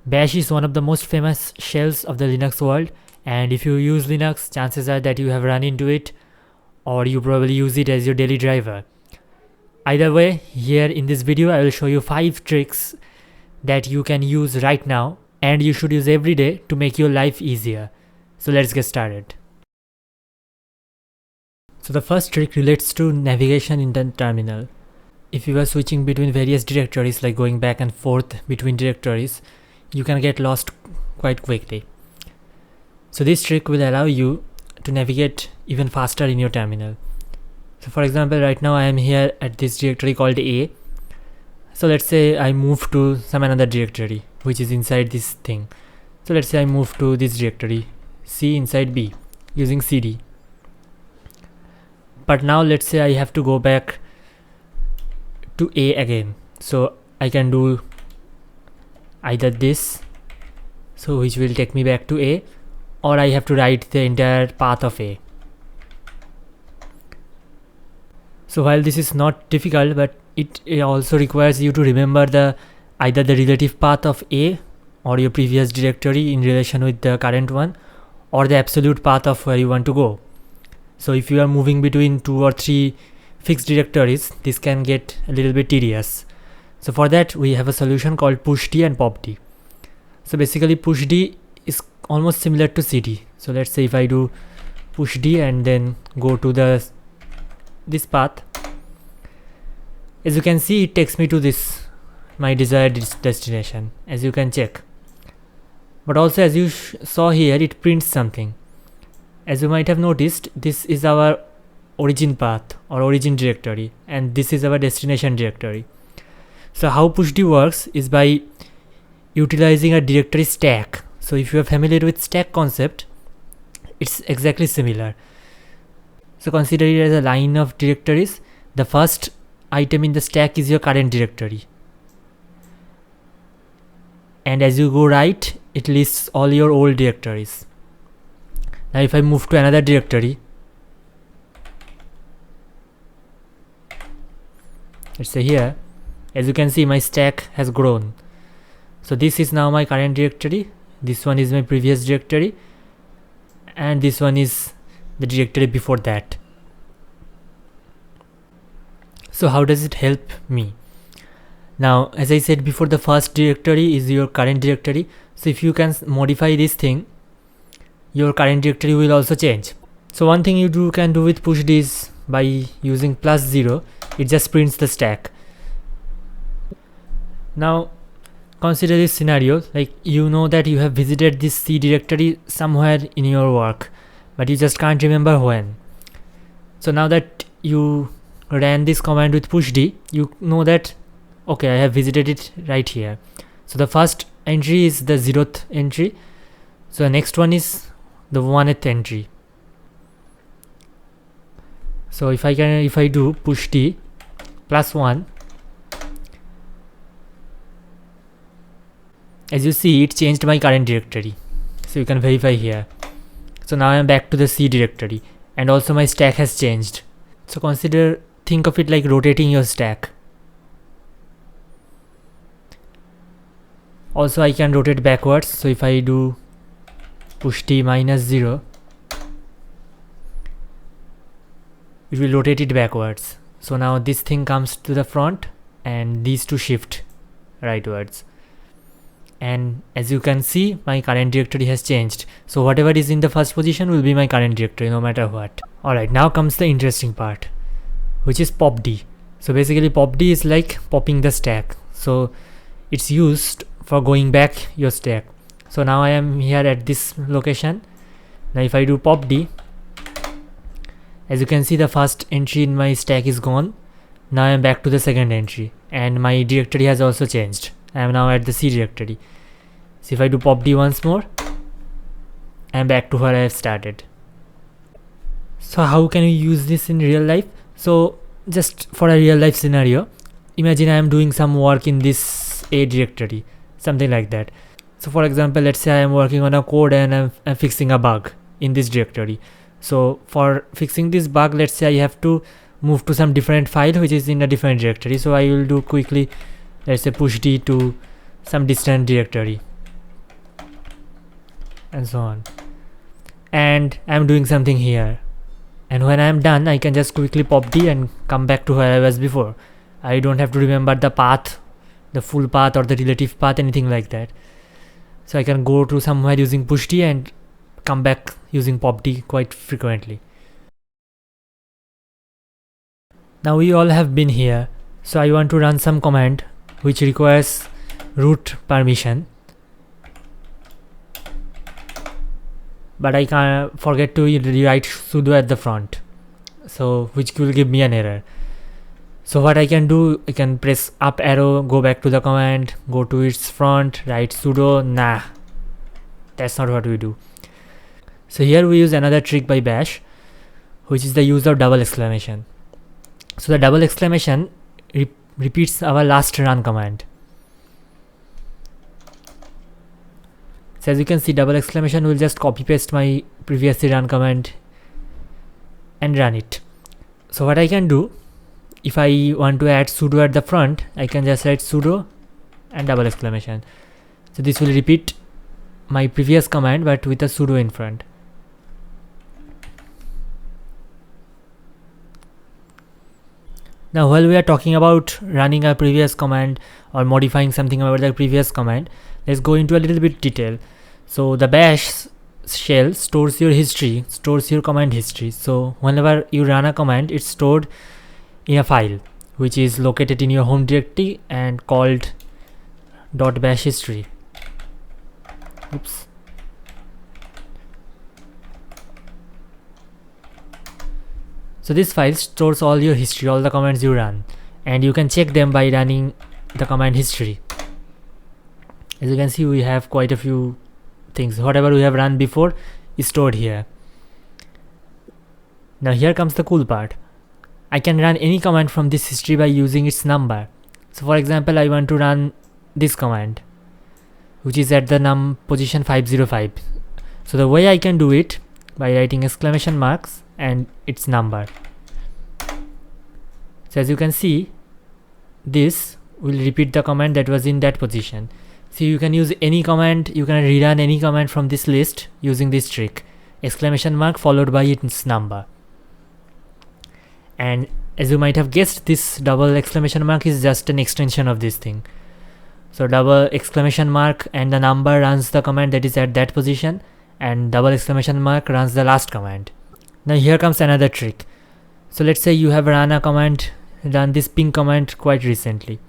Bash is one of the most famous shells of the Linux world, and if you use Linux, chances are that you have run into it or you probably use it as your daily driver. Either way, here in this video I will show you 5 tricks that you can use right now and you should use every day to make your life easier. So let's get started. So the first trick relates to navigation in the terminal. If you are switching between various directories, like going back and forth between directories, you can get lost quite quickly. So this trick will allow you to navigate even faster in your terminal. So for example, right now I am here at this directory called A. So let's say I move to some another directory which is inside this thing. So let's say I move to this directory C inside B using CD. But now let's say I have to go back to A again. So I can do either this, so which will take me back to A, or I have to write the entire path of A. So while this is not difficult, but it also requires you to remember either the relative path of A or your previous directory in relation with the current one, or the absolute path of where you want to go. So if you are moving between 2 or 3 fixed directories, this can get a little bit tedious. So for that we have a solution called pushd and popd. So basically pushd is almost similar to cd. So let's say if I do pushd and then go to this path, as you can see it takes me to my desired destination, as you can check. But also, as you saw here, it prints something. As you might have noticed, this is our origin path or origin directory, and this is our destination directory. So how pushd works is by utilizing a directory stack. So if you are familiar with stack concept, it's exactly similar. So consider it as a line of directories. The first item in the stack is your current directory, and as you go right, it lists all your old directories. Now if I move to another directory, let's say here, as you can see my stack has grown. So this is now my current directory, this one is my previous directory, and this one is the directory before that. So how does it help me? Now, as I said before, the first directory is your current directory. So if you can modify this thing, your current directory will also change. So one thing you can do with pushd is by using +0, it just prints the stack. Now consider this scenario, like you know that you have visited this C directory somewhere in your work, but you just can't remember when. So now that you ran this command with pushd, you know that okay, I have visited it right here. So the first entry is the 0th entry, so the next one is the 1th entry. So if I do pushd +1, as you see it changed my current directory. So you can verify here. So now I am back to the C directory, and also my stack has changed. So think of it like rotating your stack. Also I can rotate backwards. So if I do pushd -0, it will rotate it backwards. So now this thing comes to the front and these two shift rightwards. And as you can see, my current directory has changed. So whatever is in the first position will be my current directory no matter what. Alright, now comes the interesting part, which is popd. So basically popd is like popping the stack. So it's used for going back your stack. So now I am here at this location. Now if I do popd, as you can see the first entry in my stack is gone. Now I am back to the second entry and my directory has also changed. I am now at the C directory. So if I do popd once more, I am back to where I have started. So how can you use this in real life? So just for a real life scenario, imagine I am doing some work in this A directory, something like that. So for example, let's say I am working on a code and I'm fixing a bug in this directory. So for fixing this bug, let's say I have to move to some different file which is in a different directory. So I will do quickly, let's say pushd to some distant directory. and so on. And I'm doing something here, and when I'm done I can just quickly pop D and come back to where I was before. I don't have to remember the path, the full path or the relative path, anything like that. So I can go to somewhere using push D and come back using pop D quite frequently. Now we all have been here, so I want to run some command which requires root permission, but I can't forget to rewrite sudo at the front, so which will give me an error. So what I can do, I can press up arrow, go back to the command, go to its front, write sudo. Nah, that's not what we do. So here we use another trick by bash, which is the use of double exclamation. So the double exclamation repeats our last run command. So as you can see, double exclamation will just copy paste my previously run command and run it. So what I can do, if I want to add sudo at the front, I can just write sudo and double exclamation. So this will repeat my previous command but with a sudo in front. Now while we are talking about running a previous command or modifying something about the previous command, let's go into a little bit detail. So the bash shell stores your history, stores your command history. So whenever you run a command, it's stored in a file which is located in your home directory and called .bash history. Oops. So this file stores all your history, all the commands you run, and you can check them by running the command history. As you can see, we have quite a few things. Whatever we have run before is stored here. Now here comes the cool part. I can run any command from this history by using its number. So for example, I want to run this command, which is at the position 505. So the way I can do it, by writing exclamation marks and its number. So as you can see, this will repeat the command that was in that position. So you can use any command, you can rerun any command from this list using this trick, exclamation mark followed by its number. And as you might have guessed, this double exclamation mark is just an extension of this thing. So double exclamation mark and the number runs the command that is at that position, and double exclamation mark runs the last command. Now here comes another trick. So let's say you have run this ping command quite recently.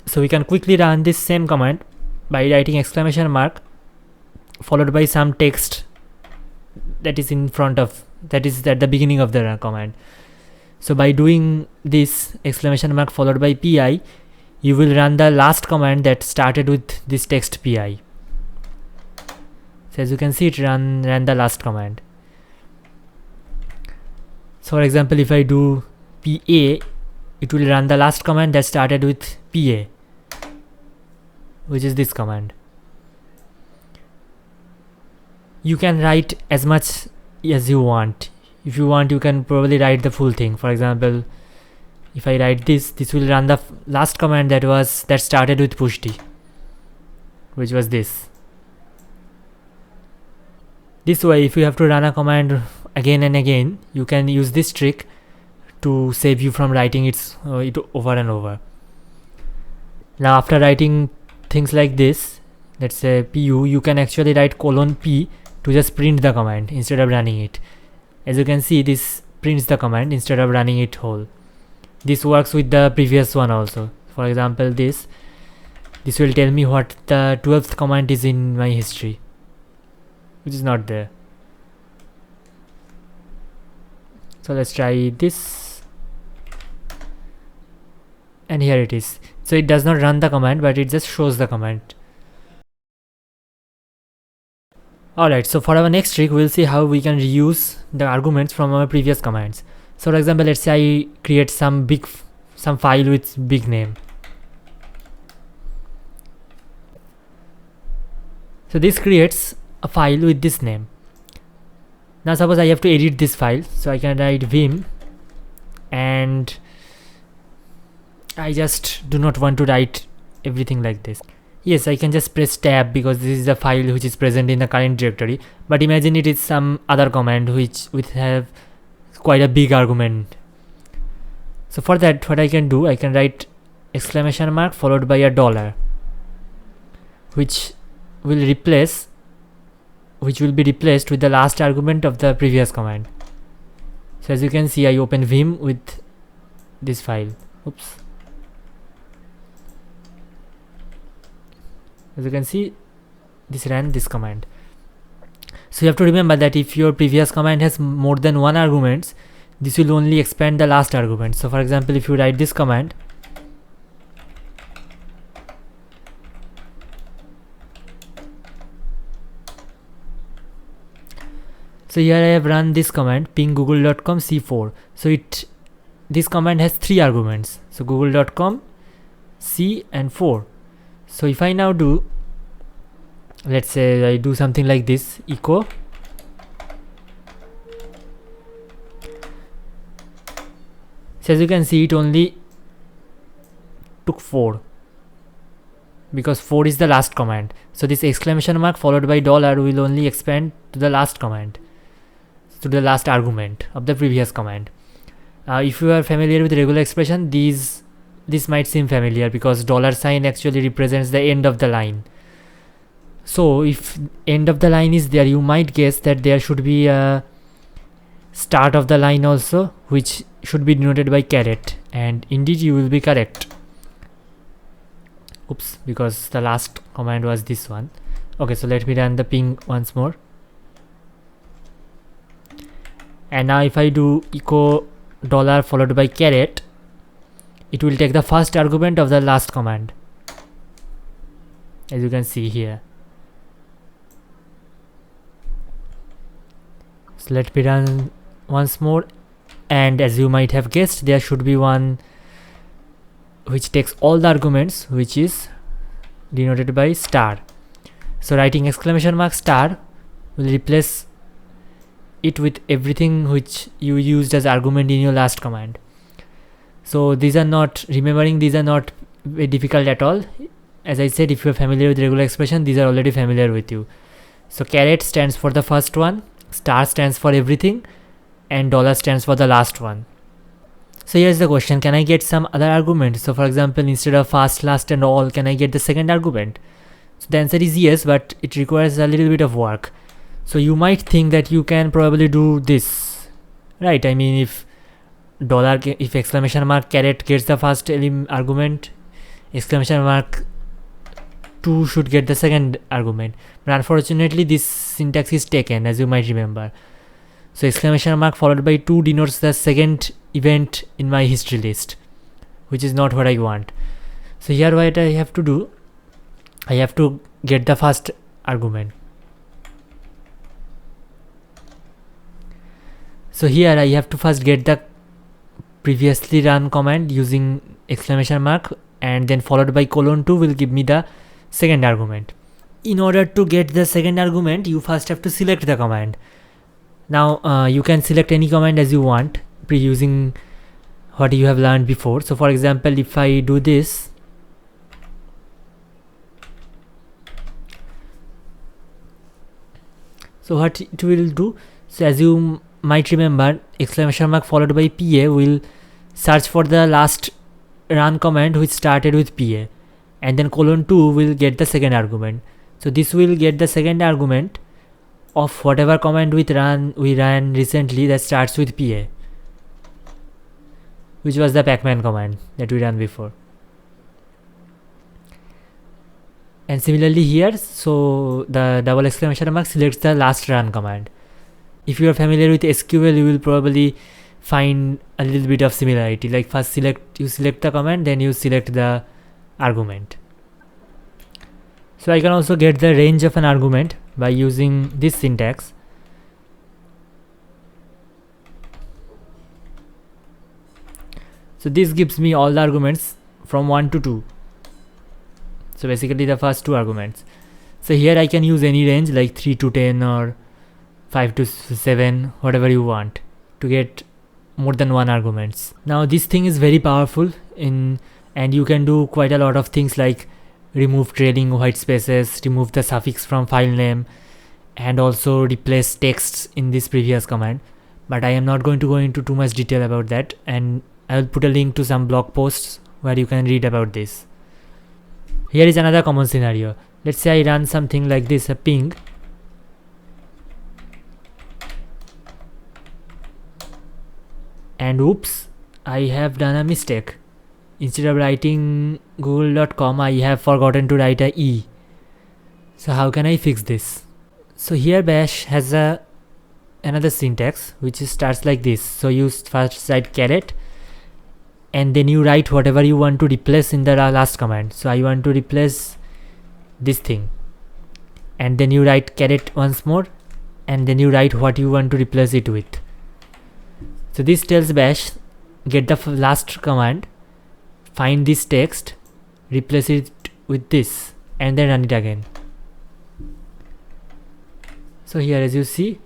So we can quickly run this same command by writing exclamation mark followed by some text that is in front of, that is at the beginning of the run command. So by doing this exclamation mark followed by pi, you will run the last command that started with this text pi. So as you can see, it ran the last command. So for example, if I do pa, it will run the last command that started with pa, which is this command. You can write as much as you want. If you want, you can probably write the full thing. For example, if I write this will run the last command that started with push D, which was this. This way, if you have to run a command again and again, you can use this trick to save you from writing it over and over. Now after writing things like this, let's say pu, you can actually write :p to just print the command instead of running it. As you can see, this prints the command instead of running it whole. This works with the previous one also. For example, this will tell me what the 12th command is in my history, which is not there. So let's try this, and here it is. So it does not run the command, but it just shows the command. Alright, so for our next trick, we'll see how we can reuse the arguments from our previous commands. So for example, let's say I create some file with big name. So this creates a file with this name. Now suppose I have to edit this file, so I can write vim, and I just do not want to write everything like this. Yes, I can just press tab because this is the file which is present in the current directory, but imagine it is some other command which have quite a big argument. So for that, what I can do, I can write exclamation mark followed by a dollar, which will be replaced with the last argument of the previous command. So as you can see, I open vim with this file. Oops. As you can see, this ran this command. So you have to remember that if your previous command has more than one arguments, this will only expand the last argument. So for example, if you write this command, so here I have run this command ping google.com c4. So this command has 3 arguments, so google.com, c and 4. So if I now do, let's say I do something like this, echo so as you can see, it only took 4 because 4 is the last command. So this exclamation mark followed by dollar will only expand to the last command, to the last argument of the previous command. If you are familiar with regular expression, this might seem familiar because dollar sign actually represents the end of the line. So if end of the line is there, you might guess that there should be a start of the line also, which should be denoted by caret, and indeed you will be correct. Oops, because the last command was this one. Okay, so let me run the ping once more. And now if I do echo dollar followed by caret, it will take the first argument of the last command, as you can see here. So let me run once more, and as you might have guessed, there should be one which takes all the arguments, which is denoted by star. So writing exclamation mark star will replace it with everything which you used as argument in your last command. So these are not very difficult at all. As I said, if you are familiar with regular expression, these are already familiar with you. So caret stands for the first one, star stands for everything, and dollar stands for the last one. So here's the question, can I get some other argument? So for example, instead of first, last and all, can I get the second argument? So the answer is yes, but it requires a little bit of work. So you might think that you can probably do this, right? I mean, if exclamation mark caret gets the first argument, exclamation mark 2 should get the second argument, but unfortunately this syntax is taken, as you might remember. So exclamation mark followed by 2 denotes the second event in my history list, which is not what I want. So here what I have to do, I have to get the first argument. So here I have to first get the previously run command using exclamation mark, and then followed by colon 2 will give me the second argument. In order to get the second argument, you first have to select the command. Now you can select any command as you want using what you have learned before. So for example, if I do this, so what it will do, so as you might remember, exclamation mark followed by PA will search for the last run command which started with PA, and then colon 2 will get the second argument. So this will get the second argument of whatever command we ran recently that starts with PA, which was the pacman command that we ran before. And similarly here, so the double exclamation mark selects the last run command. If you are familiar with SQL, you will probably find a little bit of similarity, like first you select the command, then you select the argument. So I can also get the range of an argument by using this syntax. So this gives me all the arguments from 1 to 2. So basically the first 2 arguments. So here I can use any range like 3 to 10 or 5 to 7, whatever you want, to get more than 1 arguments. Now this thing is very powerful and you can do quite a lot of things like remove trailing white spaces, remove the suffix from file name, and also replace texts in this previous command. But I am not going to go into too much detail about that, and I will put a link to some blog posts where you can read about this. Here is another common scenario. Let's say I run something like this, a ping, and oops, I have done a mistake. Instead of writing google.com, I have forgotten to write a E. So how can I fix this? So here bash has another syntax which starts like this. So you first write caret, and then you write whatever you want to replace in the last command. So I want to replace this thing, and then you write caret once more, and then you write what you want to replace it with. So this tells bash, get the last command, find this text, replace it with this, and then run it again. So here, as you see,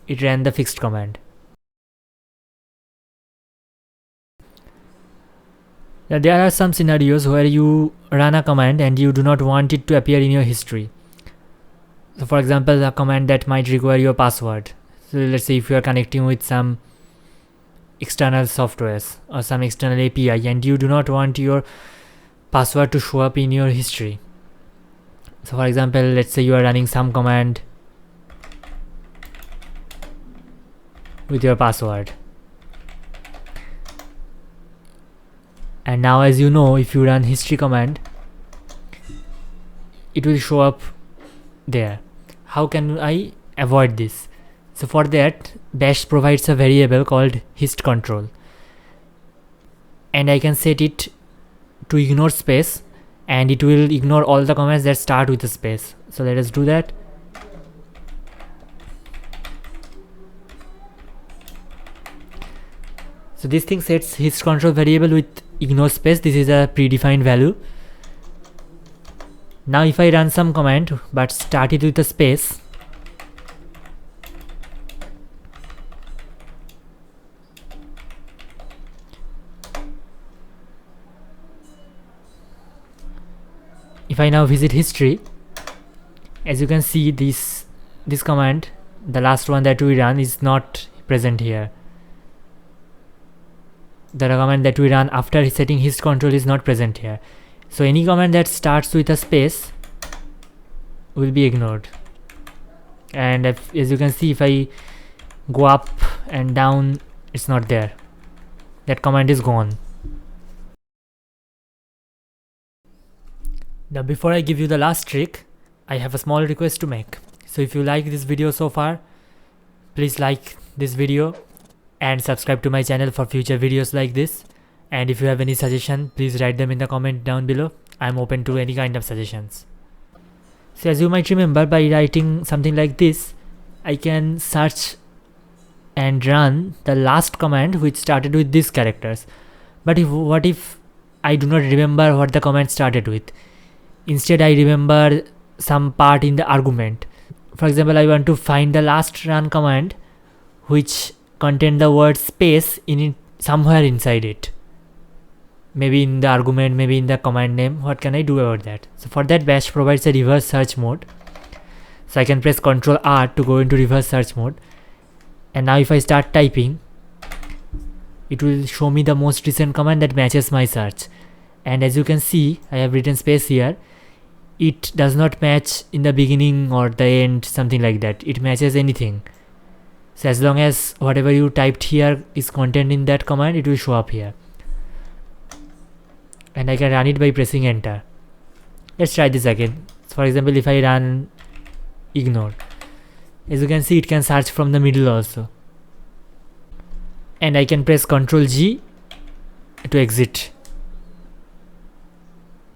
it ran the fixed command. Now there are some scenarios where you run a command and you do not want it to appear in your history. So for example, a command that might require your password. So let's say if you are connecting with some external softwares or some external API and you do not want your password to show up in your history. So for example, let's say you are running some command with your password, and now, as you know, if you run history command, it will show up there. How can I avoid this? So for that, bash provides a variable called hist control, and I can set it to ignore space, and it will ignore all the commands that start with a space. So let us do that. So this thing sets hist control variable with ignore space. This is a predefined value. Now if I run some command but start it with a space, if I now visit history, as you can see, this command, the last one that we run, is not present here. The command that we run after setting hist control is not present here. So any command that starts with a space will be ignored. And as you can see, if I go up and down, it's not there. That command is gone. Now before I give you the last trick, I have a small request to make. So if you like this video so far, please like this video and subscribe to my channel for future videos like this. And if you have any suggestion, please write them in the comment down below. I am open to any kind of suggestions. So as you might remember, by writing something like this, I can search and run the last command which started with these characters. But what if I do not remember what the command started with? Instead, I remember some part in the argument. For example, I want to find the last run command which contain the word space in it, somewhere inside it, maybe in the argument, maybe in the command name. What can I do about that? So for that, bash provides a reverse search mode. So I can press Ctrl R to go into reverse search mode, and now if I start typing, it will show me the most recent command that matches my search. And as you can see, I have written space here. It does not match in the beginning or the end, something like that. It matches anything. So as long as whatever you typed here is contained in that command, it will show up here. And I can run it by pressing enter. Let's try this again. So for example, if I run ignore, as you can see, it can search from the middle also. And I can press Ctrl G to exit.